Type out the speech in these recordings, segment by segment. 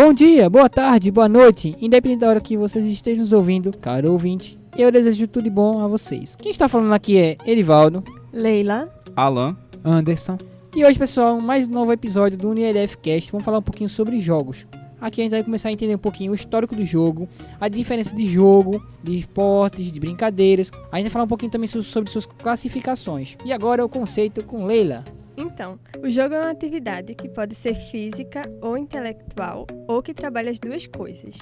Bom dia, boa tarde, boa noite, independente da hora que vocês estejam nos ouvindo, caro ouvinte, eu desejo tudo de bom a vocês. Quem está falando aqui é Erivaldo, Leila, Alan, Anderson. E hoje, pessoal, mais um novo episódio do UniLF Cast. Vamos falar um pouquinho sobre jogos. Aqui a gente vai começar a entender um pouquinho o histórico do jogo, a diferença de jogo, de esportes, de brincadeiras. A gente vai falar um pouquinho também sobre suas classificações. E agora o conceito com Leila. Então, o jogo é uma atividade que pode ser física ou intelectual, ou que trabalha as duas coisas.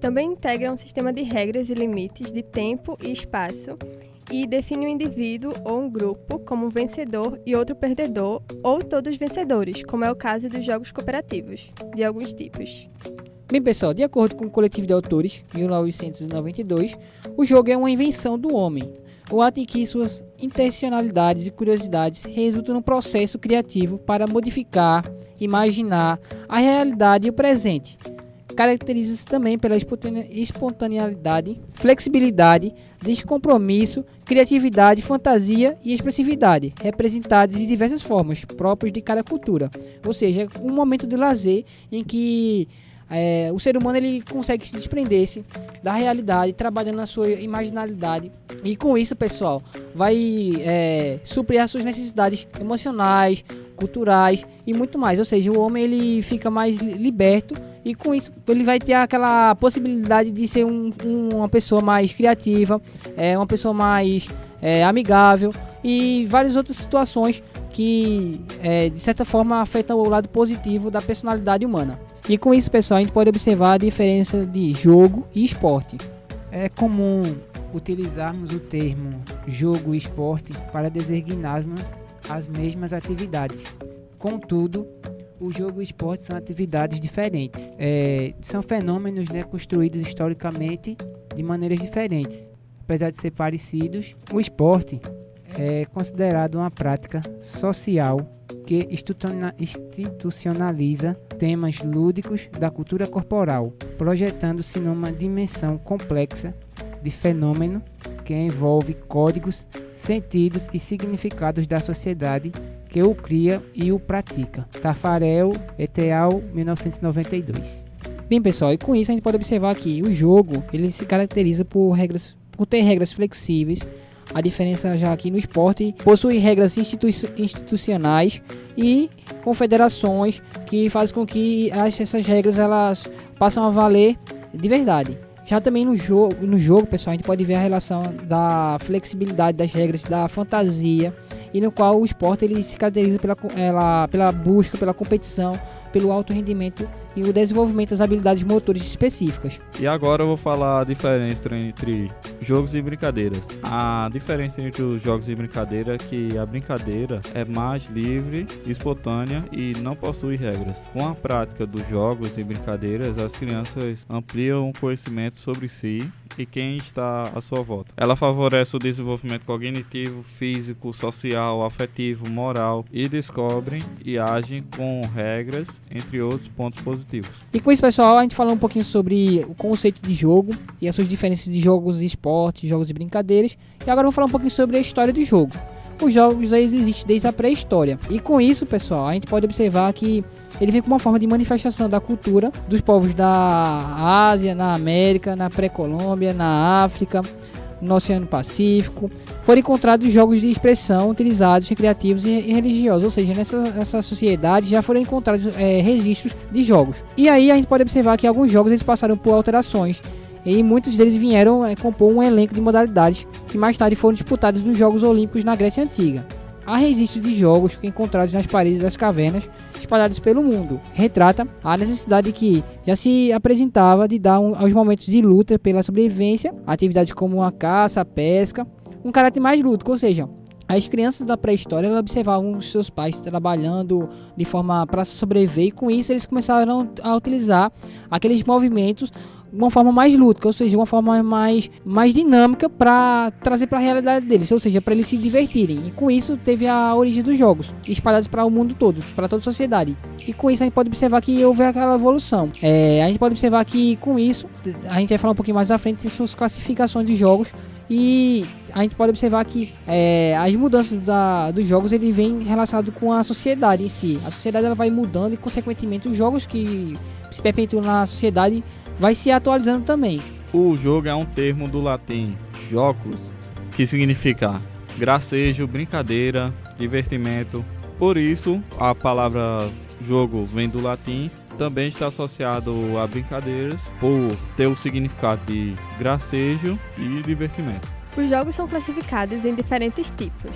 Também integra um sistema de regras e limites de tempo e espaço, e define um indivíduo ou um grupo como um vencedor e outro perdedor, ou todos vencedores, como é o caso dos jogos cooperativos, de alguns tipos. Bem, pessoal, de acordo com o Coletivo de Autores, 1992, o jogo é uma invenção do homem. O ato em que suas intencionalidades e curiosidades resultam num processo criativo para modificar, imaginar a realidade e o presente. Caracteriza-se também pela espontaneidade, flexibilidade, descompromisso, criatividade, fantasia e expressividade, representadas de diversas formas, próprias de cada cultura. Ou seja, é um momento de lazer em que o ser humano ele consegue se desprender-se da realidade, trabalhando na sua imaginalidade. E com isso, pessoal, vai suprir as suas necessidades emocionais, culturais e muito mais. Ou seja, o homem ele fica mais liberto. E com isso ele vai ter aquela possibilidade de ser uma pessoa mais criativa, uma pessoa mais amigável e várias outras situações que de certa forma afetam o lado positivo da personalidade humana. E com isso, pessoal, a gente pode observar a diferença de jogo e esporte. É comum utilizarmos o termo jogo e esporte para designarmos as mesmas atividades. Contudo, o jogo e o esporte são atividades diferentes. São fenômenos construídos historicamente de maneiras diferentes. Apesar de ser parecidos, o esporte é considerado uma prática social que institucionaliza temas lúdicos da cultura corporal, projetando-se numa dimensão complexa de fenômeno que envolve códigos, sentidos e significados da sociedade que o cria e o pratica. Taffarel et al. 1992. Bem, pessoal, e com isso a gente pode observar que o jogo ele se caracteriza por ter regras flexíveis. A diferença já aqui no esporte possui regras institucionais e confederações que fazem com que essas regras elas passam a valer de verdade. Já também no jogo, pessoal, a gente pode ver a relação da flexibilidade das regras, da fantasia, e no qual o esporte ele se caracteriza pela busca, pela competição, pelo alto rendimento e o desenvolvimento das habilidades motores específicas. E agora eu vou falar a diferença entre jogos e brincadeiras. A diferença entre os jogos e brincadeira é que a brincadeira é mais livre, espontânea e não possui regras. Com a prática dos jogos e brincadeiras, as crianças ampliam o conhecimento sobre si e quem está à sua volta. Ela favorece o desenvolvimento cognitivo, físico, social, afetivo, moral e descobrem e agem com regras, entre outros pontos positivos. E com isso, pessoal, a gente falou um pouquinho sobre o conceito de jogo e as suas diferenças de jogos e esportes, jogos e brincadeiras. E agora eu vou falar um pouquinho sobre a história do jogo. Os jogos existem desde a pré-história. E com isso, pessoal, a gente pode observar que ele vem como uma forma de manifestação da cultura dos povos da Ásia, na América, na pré-Colômbia, na África, no Oceano Pacífico. Foram encontrados jogos de expressão utilizados, recreativos e religiosos, ou seja, nessa sociedade já foram encontrados registros de jogos. E aí a gente pode observar que alguns jogos eles passaram por alterações e muitos deles vieram compor um elenco de modalidades que mais tarde foram disputados nos Jogos Olímpicos na Grécia Antiga. Há registros de jogos encontrados nas paredes das cavernas espalhadas pelo mundo. Retrata a necessidade que já se apresentava de dar aos momentos de luta pela sobrevivência, atividades como a caça, a pesca, um caráter mais lúdico, ou seja, as crianças da pré-história observavam os seus pais trabalhando de forma para sobreviver e com isso eles começaram a utilizar aqueles movimentos uma forma mais lúdica, ou seja, uma forma mais dinâmica para trazer para a realidade deles, ou seja, para eles se divertirem. E com isso teve a origem dos jogos, espalhados para o mundo todo, para toda a sociedade. E com isso a gente pode observar que houve aquela evolução. A gente pode observar que com isso, a gente vai falar um pouquinho mais à frente de suas classificações de jogos. E a gente pode observar que as mudanças dos jogos ele vem relacionado com a sociedade em si. A sociedade ela vai mudando e consequentemente os jogos que se perpetuam na sociedade vai se atualizando também. O jogo é um termo do latim jocus, que significa gracejo, brincadeira, divertimento. Por isso a palavra jogo vem do latim. Também está associado a brincadeiras por ter o significado de gracejo e divertimento. Os jogos são classificados em diferentes tipos.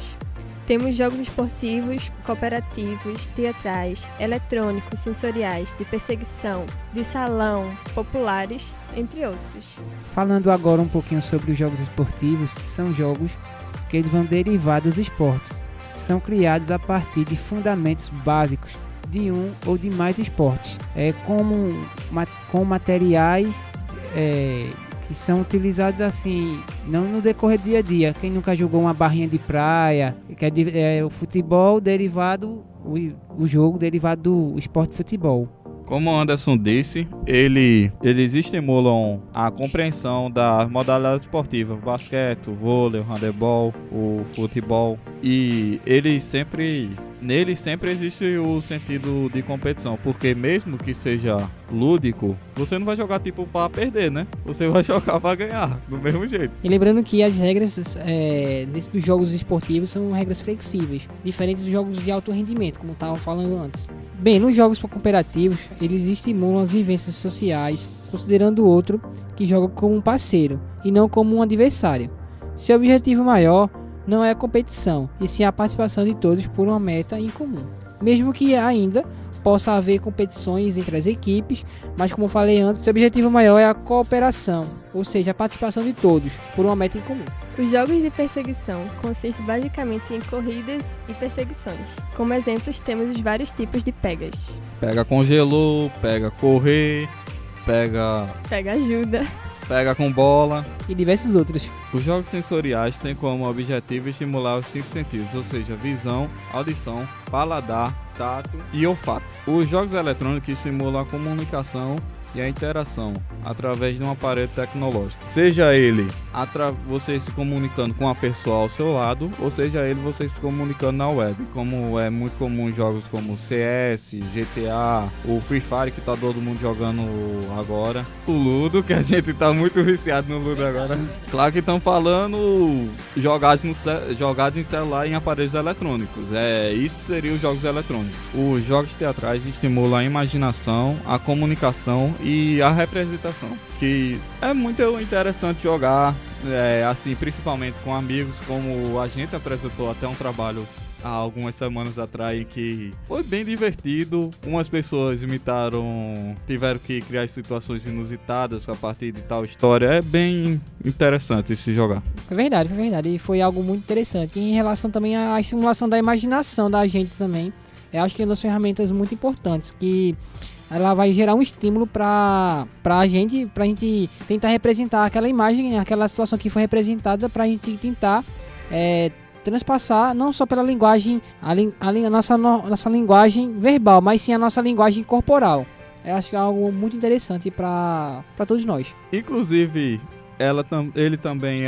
Temos jogos esportivos, cooperativos, teatrais, eletrônicos, sensoriais, de perseguição, de salão, populares, entre outros. Falando agora um pouquinho sobre os jogos esportivos, são jogos que eles vão derivar dos esportes. São criados a partir de fundamentos básicos de um ou de mais esportes, com materiais que são utilizados assim, não no decorrer do dia a dia. Quem nunca jogou uma barrinha de praia, que é o futebol derivado, o jogo derivado do esporte de futebol. Como o Anderson disse, eles estimulam a compreensão das modalidades esportivas, o basquete, o vôlei, o handebol, o futebol, e neles sempre existe o sentido de competição, porque mesmo que seja lúdico, você não vai jogar tipo para perder, né? Você vai jogar para ganhar, do mesmo jeito. E lembrando que as regras dos jogos esportivos são regras flexíveis, diferentes dos jogos de alto rendimento, como estava falando antes. Bem, nos jogos cooperativos, eles estimulam as vivências sociais, considerando o outro que joga como um parceiro e não como um adversário. Seu objetivo maior não é a competição, e sim a participação de todos por uma meta em comum. Mesmo que ainda possa haver competições entre as equipes, mas como falei antes, seu objetivo maior é a cooperação, ou seja, a participação de todos por uma meta em comum. Os jogos de perseguição consistem basicamente em corridas e perseguições. Como exemplos, temos os vários tipos de pegas. Pega congelou, pega correr, pega ajuda. Pega com bola. E diversos outros. Os jogos sensoriais têm como objetivo estimular os 5 sentidos, ou seja, visão, audição, paladar, tato e olfato. Os jogos eletrônicos estimulam a comunicação e a interação através de um aparelho tecnológico. Seja ele você se comunicando com a pessoa ao seu lado, ou seja ele você se comunicando na web, como é muito comum em jogos como CS, GTA, o Free Fire que tá todo mundo jogando agora, o Ludo, que a gente tá muito viciado no Ludo agora. Claro que estão falando jogados em celular e em aparelhos eletrônicos. Isso seriam os jogos eletrônicos. Os jogos teatrais estimulam a imaginação, a comunicação e a representação, que é muito interessante jogar, assim, principalmente com amigos, como a gente apresentou até um trabalho há algumas semanas atrás que foi bem divertido. Umas pessoas tiveram que criar situações inusitadas a partir de tal história. É bem interessante se jogar. Foi verdade. E foi algo muito interessante. E em relação também à estimulação da imaginação da gente também, eu acho que é uma das ferramentas muito importantes, que ela vai gerar um estímulo pra gente tentar representar aquela imagem, aquela situação que foi representada, pra gente tentar transpassar não só pela linguagem, a nossa linguagem verbal, mas sim a nossa linguagem corporal. Eu acho que é algo muito interessante para todos nós. Inclusive, ele também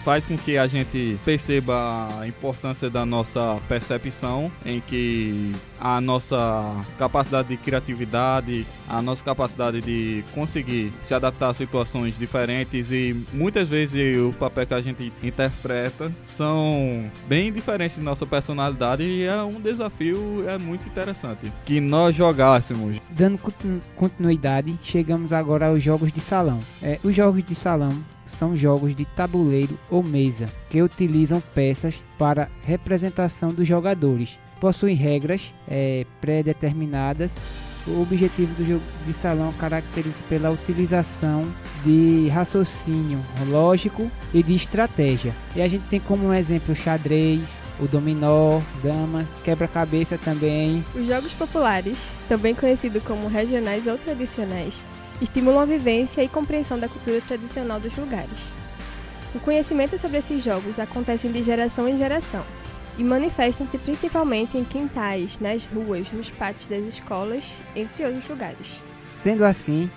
faz com que a gente perceba a importância da nossa percepção, em que a nossa capacidade de criatividade, a nossa capacidade de conseguir se adaptar a situações diferentes, e muitas vezes o papel que a gente interpreta são bem diferentes de nossa personalidade, e é um desafio muito interessante que nós jogássemos. Dando continuidade, chegamos agora aos jogos de salão. Os jogos de salão são jogos de tabuleiro ou mesa que utilizam peças para representação dos jogadores. Possuem regras pré-determinadas. O objetivo do jogo de salão caracteriza pela utilização de raciocínio lógico e de estratégia. E a gente tem como exemplo o xadrez, o dominó, dama, quebra-cabeça também. Os jogos populares, também conhecidos como regionais ou tradicionais, estimulam a vivência e compreensão da cultura tradicional dos lugares. O conhecimento sobre esses jogos acontece de geração em geração e manifestam-se principalmente em quintais, nas ruas, nos pátios das escolas, entre outros lugares. Sendo assim,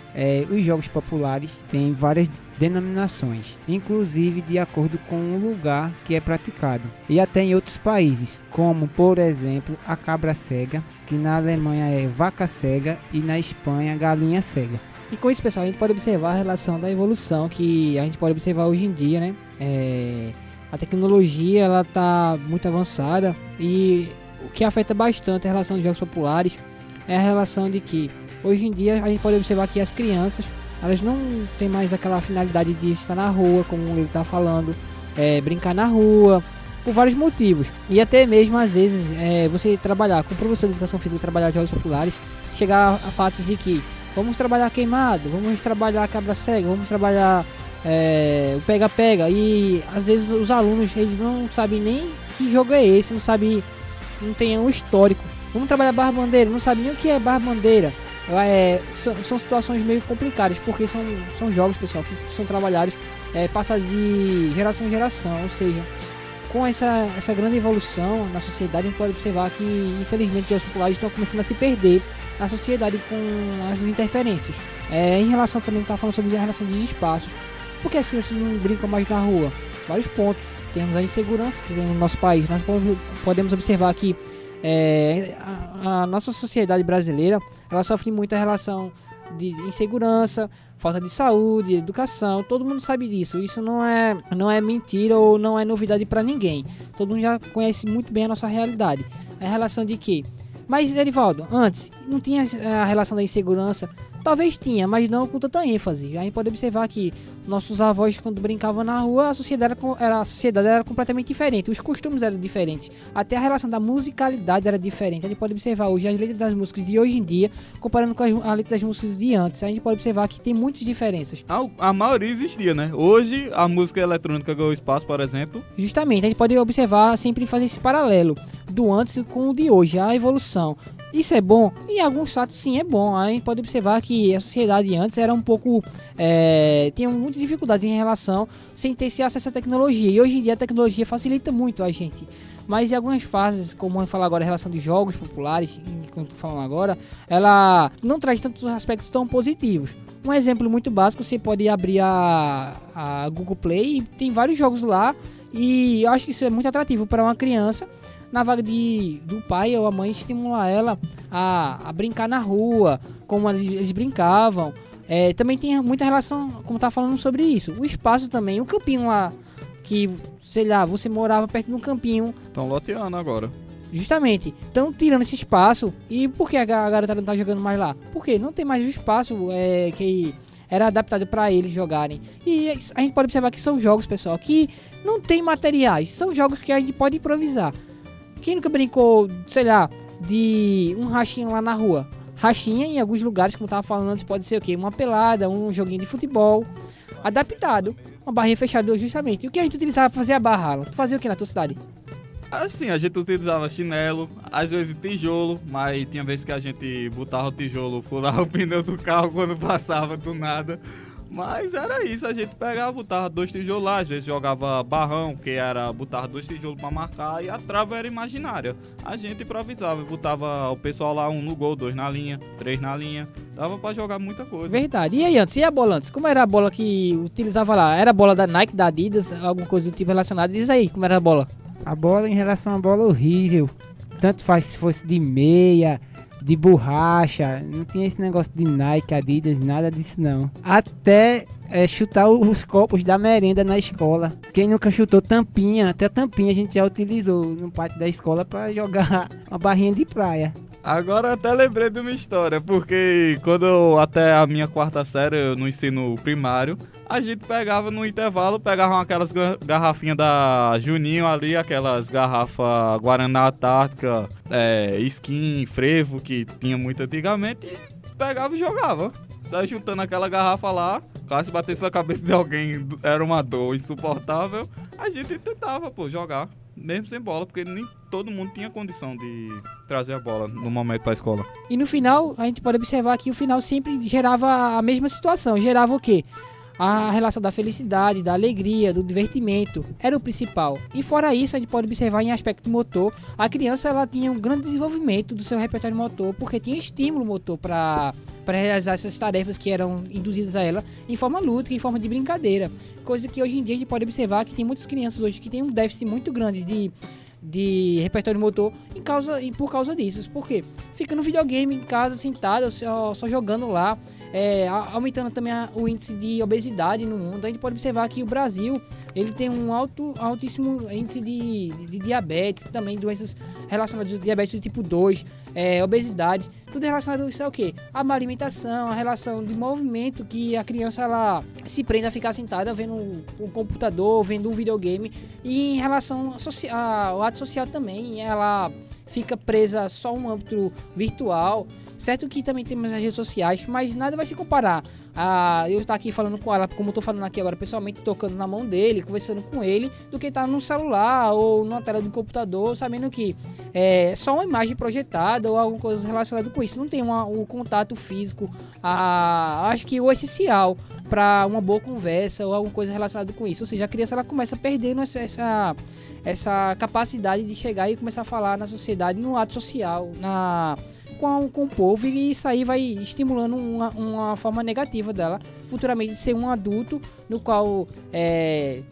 os jogos populares têm várias denominações, inclusive de acordo com o lugar que é praticado, e até em outros países, como por exemplo a cabra cega, que na Alemanha é vaca cega e na Espanha galinha cega. E com isso, pessoal, a gente pode observar a relação da evolução que a gente pode observar hoje em dia, né? A tecnologia, ela tá muito avançada e o que afeta bastante a relação de jogos populares é a relação de que hoje em dia a gente pode observar que as crianças, elas não têm mais aquela finalidade de estar na rua, como ele está falando, brincar na rua, por vários motivos. E até mesmo às vezes você trabalhar com o professor de educação física, trabalhar jogos populares, chegar a fatos de que vamos trabalhar queimado, vamos trabalhar cabra cega, vamos trabalhar o pega-pega, e às vezes os alunos eles não sabem nem que jogo é esse, não tem um histórico. Vamos trabalhar barra-bandeira, não sabem nem o que é barra-bandeira. São situações meio complicadas, porque são jogos, pessoal, que são trabalhados passados de geração em geração, ou seja, com essa grande evolução na sociedade, a gente pode observar que infelizmente os jogos populares estão começando a se perder na sociedade com essas interferências. Em relação também, está falando sobre a relação dos espaços, porque as crianças não brincam mais na rua? Vários pontos. Temos a insegurança que tem no nosso país. Nós podemos observar que a nossa sociedade brasileira, ela sofre muito a relação de insegurança, falta de saúde, educação. Todo mundo sabe disso. Isso não é mentira ou não é novidade para ninguém. Todo mundo já conhece muito bem a nossa realidade. A relação de que... Mas, Erivaldo, antes não tinha a relação da insegurança? Talvez tinha, mas não com tanta ênfase. A gente pode observar que nossos avós, quando brincavam na rua, a sociedade era completamente diferente. Os costumes eram diferentes. Até a relação da musicalidade era diferente. A gente pode observar hoje as letras das músicas de hoje em dia, comparando com a letra das músicas de antes. A gente pode observar que tem muitas diferenças. A maioria existia, né? Hoje, a música eletrônica ganhou espaço, por exemplo. Justamente, a gente pode observar, sempre fazer esse paralelo do antes com o de hoje, a evolução. Isso é bom? Em alguns fatos sim é bom. A gente pode observar que a sociedade antes era um pouco... tinha muitas dificuldades em relação sem ter esse acesso à tecnologia. E hoje em dia a tecnologia facilita muito a gente. Mas em algumas fases, como eu falar agora, a relação de jogos populares, como eu tô falando agora, ela não traz tantos aspectos tão positivos. Um exemplo muito básico, você pode abrir a Google Play e tem vários jogos lá. E eu acho que isso é muito atrativo para uma criança, na vaga do pai ou a mãe, estimular ela a brincar na rua, como eles brincavam. Também tem muita relação, como tá falando sobre isso. O espaço também, o campinho lá, que, sei lá, você morava perto de um campinho. Estão loteando agora. Justamente, estão tirando esse espaço. E por que a garotada não tá jogando mais lá? Porque não tem mais o espaço que era adaptado para eles jogarem. E a gente pode observar que são jogos, pessoal, que não tem materiais. São jogos que a gente pode improvisar. Quem nunca brincou, sei lá, de um rachinha lá na rua? Rachinha em alguns lugares, como eu tava falando antes, pode ser o quê? Uma pelada, um joguinho de futebol adaptado, uma barrinha fechada justamente. E o que a gente utilizava para fazer a barra? Tu fazia o que na tua cidade? Assim, a gente utilizava chinelo, às vezes tijolo, mas tinha vezes que a gente botava o tijolo, furava o pneu do carro quando passava do nada. Mas era isso, a gente pegava, botava 2 tijolos lá, às vezes jogava barrão, que era botar 2 tijolos pra marcar, e a trava era imaginária. A gente improvisava, botava o pessoal lá, 1 no gol, 2 na linha, 3 na linha, dava pra jogar muita coisa. Verdade. E aí antes, e a bola antes? Como era a bola que utilizava lá? Era a bola da Nike, da Adidas, alguma coisa do tipo relacionado? Diz aí, como era a bola? A bola, em relação à bola, horrível. Tanto faz se fosse de meia, de borracha, não tinha esse negócio de Nike, Adidas, nada disso não. Até chutar os copos da merenda na escola. Quem nunca chutou tampinha, até a tampinha a gente já utilizou no pátio da escola para jogar uma barrinha de praia. Agora até lembrei de uma história, porque quando até a minha 4ª série, no ensino primário, a gente pegava no intervalo, pegavam aquelas garrafinhas da Juninho ali, aquelas garrafas Guaraná Antártica, Skin, Frevo, que tinha muito antigamente, e pegava e jogava. Só juntando aquela garrafa lá, claro, se batesse na cabeça de alguém era uma dor insuportável, a gente tentava, jogar. mesmo sem bola, porque nem todo mundo tinha condição de trazer a bola no momento para a escola. E no final, a gente pode observar que o final sempre gerava a mesma situação. Gerava o quê? A relação da felicidade, da alegria, do divertimento era o principal. E fora isso, a gente pode observar em aspecto motor, a criança ela tinha um grande desenvolvimento do seu repertório motor, porque tinha estímulo motor para realizar essas tarefas que eram induzidas a ela em forma lúdica, em forma de brincadeira. Coisa que hoje em dia a gente pode observar que tem muitas crianças hoje que têm um déficit muito grande de repertório motor por causa disso. Por quê? Fica no videogame em casa, sentado, só jogando lá, aumentando também o índice de obesidade no mundo. A gente pode observar que o Brasil ele tem um altíssimo índice de diabetes, também doenças relacionadas ao diabetes do tipo 2, obesidade, tudo relacionado a isso é o quê? A má alimentação, a relação de movimento que a criança ela se prende a ficar sentada vendo um computador, vendo um videogame, e em relação ao ato social também, ela fica presa só a um âmbito virtual. Certo que também temos as redes sociais, mas nada vai se comparar a eu estar aqui falando com ela, como eu estou falando aqui agora, pessoalmente tocando na mão dele, conversando com ele, do que estar no celular ou na tela do computador, sabendo que é só uma imagem projetada ou alguma coisa relacionada com isso. Não tem o contato físico, acho que o essencial para uma boa conversa ou alguma coisa relacionada com isso. Ou seja, a criança ela começa perdendo essa capacidade de chegar e começar a falar na sociedade, no ato social, com o povo, e isso aí vai estimulando uma forma negativa dela futuramente de ser um adulto no qual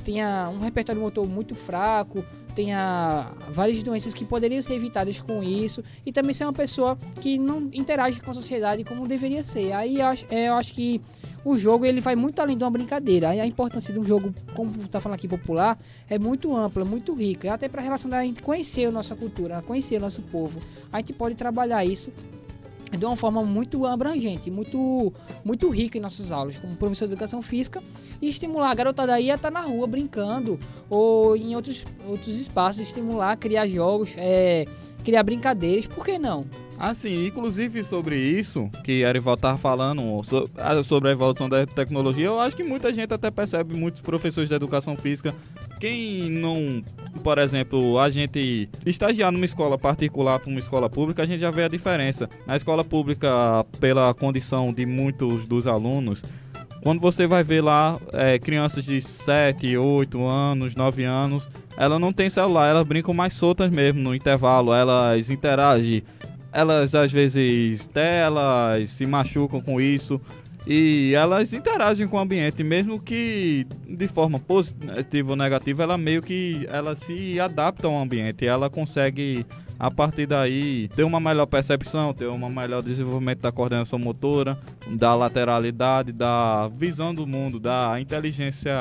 tenha um repertório motor muito fraco, tenha várias doenças que poderiam ser evitadas com isso, e também ser uma pessoa que não interage com a sociedade como deveria ser. Aí eu acho que o jogo ele vai muito além de uma brincadeira. Aí a importância de um jogo, como está falando aqui, popular, é muito ampla, muito rica, até para relacionar a gente conhecer a nossa cultura, conhecer o nosso povo. A gente pode trabalhar isso de uma forma muito abrangente, muito, muito rica em nossas aulas, como professor de educação física, e estimular a garotada aí a estar na rua brincando, ou em outros espaços, estimular, criar jogos, criar brincadeiras, por que não? Assim, inclusive sobre isso que Arival estava falando, sobre a evolução da tecnologia, eu acho que muita gente até percebe, muitos professores de educação física, quem não, por exemplo, a gente estagiar numa escola particular para uma escola pública, a gente já vê a diferença. Na escola pública, pela condição de muitos dos alunos, quando você vai ver lá crianças de 7, 8 anos, 9 anos, elas não têm celular, elas brincam mais soltas mesmo no intervalo, elas interagem. Elas às vezes elas se machucam com isso e elas interagem com o ambiente, mesmo que de forma positiva ou negativa, ela meio que ela se adapta ao ambiente, ela consegue a partir daí ter uma melhor percepção, ter um melhor desenvolvimento da coordenação motora, da lateralidade, da visão do mundo, da inteligência,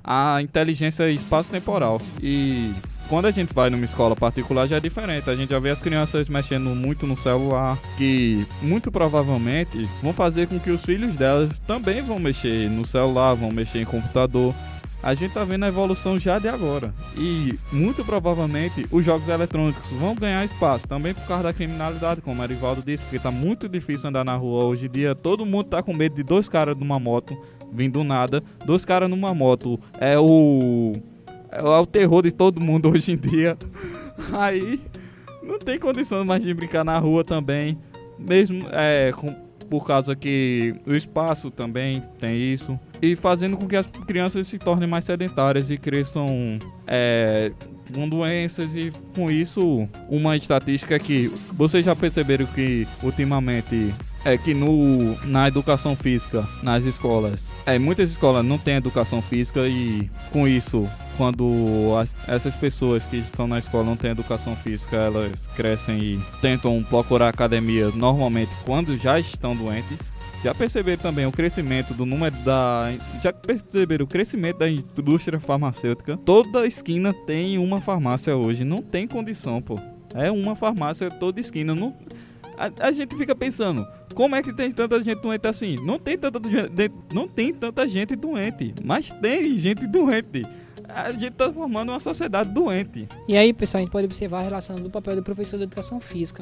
a inteligência espaço-temporal. E quando a gente vai numa escola particular já é diferente, a gente já vê as crianças mexendo muito no celular, que muito provavelmente vão fazer com que os filhos delas também vão mexer no celular, vão mexer em computador. A gente tá vendo a evolução já de agora. E muito provavelmente os jogos eletrônicos vão ganhar espaço, também por causa da criminalidade, como o Arivaldo disse, porque tá muito difícil andar na rua hoje em dia. Todo mundo tá com medo de dois caras numa moto, vindo do nada. Dois caras numa moto é o terror de todo mundo hoje em dia. Aí não tem condição mais de brincar na rua também. Mesmo por causa que o espaço também tem isso. E fazendo com que as crianças se tornem mais sedentárias e cresçam com doenças. E com isso, uma estatística é que vocês já perceberam que ultimamente que na educação física, nas escolas, muitas escolas não têm educação física, e com isso, quando essas pessoas que estão na escola não têm educação física, elas crescem e tentam procurar academia normalmente quando já estão doentes. Já perceberam também o crescimento do número Já perceberam o crescimento da indústria farmacêutica? Toda esquina tem uma farmácia hoje, não tem condição, pô. É uma farmácia toda esquina, não... A gente fica pensando, como é que tem tanta gente doente assim? Não tem tanta gente doente, mas tem gente doente. A gente tá formando uma sociedade doente. E aí, pessoal, a gente pode observar a relação do papel do professor de educação física,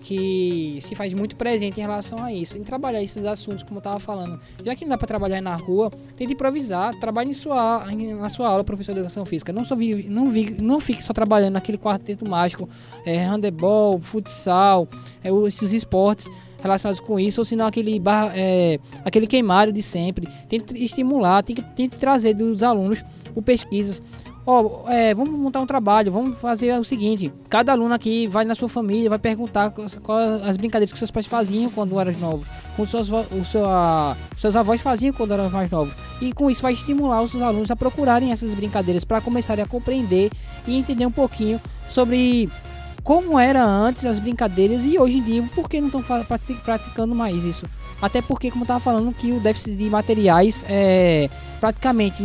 que se faz muito presente em relação a isso, em trabalhar esses assuntos, como eu estava falando. Já que não dá para trabalhar na rua, tente improvisar, trabalhe na sua aula, professor de educação física. Não fique só trabalhando naquele quarteto mágico, handebol, futsal, esses esportes relacionados com isso, ou senão aquele queimário de sempre. Tente estimular, tente trazer dos alunos por pesquisas. Vamos montar um trabalho, vamos fazer o seguinte: cada aluno aqui vai na sua família, vai perguntar quais as brincadeiras que seus pais faziam quando eram novos, quando seus avós faziam quando eram mais novos, e com isso vai estimular os seus alunos a procurarem essas brincadeiras para começarem a compreender e entender um pouquinho sobre como era antes as brincadeiras e hoje em dia por que não estão praticando mais isso. Até porque, como eu estava falando, que o déficit de materiais praticamente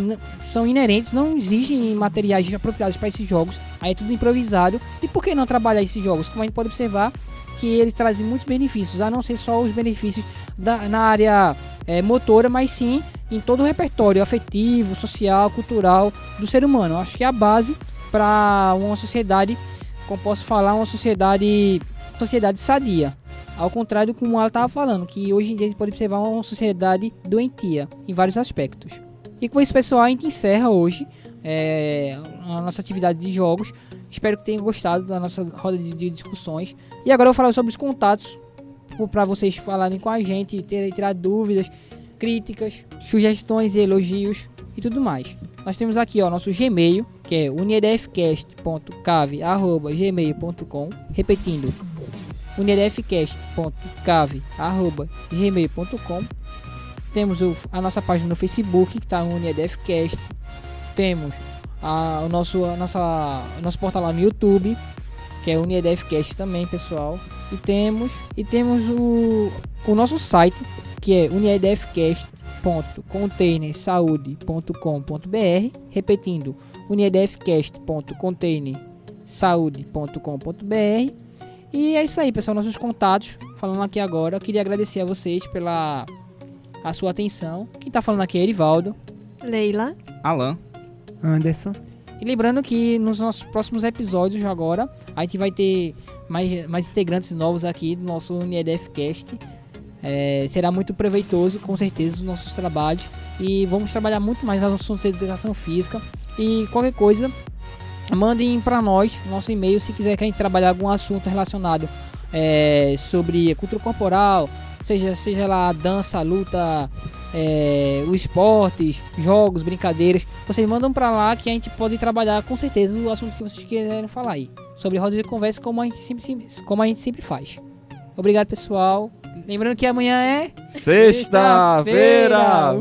são inerentes, não existem materiais apropriados para esses jogos, aí é tudo improvisado. E por que não trabalhar esses jogos? Como a gente pode observar, que eles trazem muitos benefícios, a não ser só os benefícios na área motora, mas sim em todo o repertório afetivo, social, cultural do ser humano. Eu acho que é a base para uma sociedade, como posso falar, uma sociedade sadia. Ao contrário, como ela estava falando, que hoje em dia a gente pode observar uma sociedade doentia em vários aspectos. E com isso, pessoal, a gente encerra hoje a nossa atividade de jogos. Espero que tenham gostado da nossa roda de discussões. E agora eu vou falar sobre os contatos para vocês falarem com a gente, tirar dúvidas, críticas, sugestões e elogios e tudo mais. Nós temos aqui nosso Gmail, que é unidfcast.cave@gmail.com. Repetindo, unidfcast.cave@gmail.com. Temos a nossa página no Facebook, que está no Unidfcast. Temos o nosso portal lá no YouTube, que é Unidfcast também, pessoal. E temos o nosso site, que é unidfcast.containersaude.com.br. Repetindo, unidfcast.containersaude.com.br. E é isso aí, pessoal, nossos contatos. Falando aqui agora, eu queria agradecer a vocês pela a sua atenção. Quem tá falando aqui é Erivaldo, Leila, Alan, Anderson. e lembrando que nos nossos próximos episódios agora, a gente vai ter mais integrantes novos aqui do nosso UniEDFcast. Será muito proveitoso, com certeza, os nossos trabalhos. E vamos trabalhar muito mais nos assuntos de educação física. E qualquer coisa, mandem para nós, nosso e-mail, se quiser que a gente trabalhe algum assunto relacionado sobre cultura corporal, seja lá dança, luta, os esportes, jogos, brincadeiras. Vocês mandam para lá que a gente pode trabalhar com certeza o assunto que vocês quiserem falar aí. Sobre roda de conversa, como a gente sempre faz. Obrigado, pessoal. Lembrando que amanhã é sexta-feira!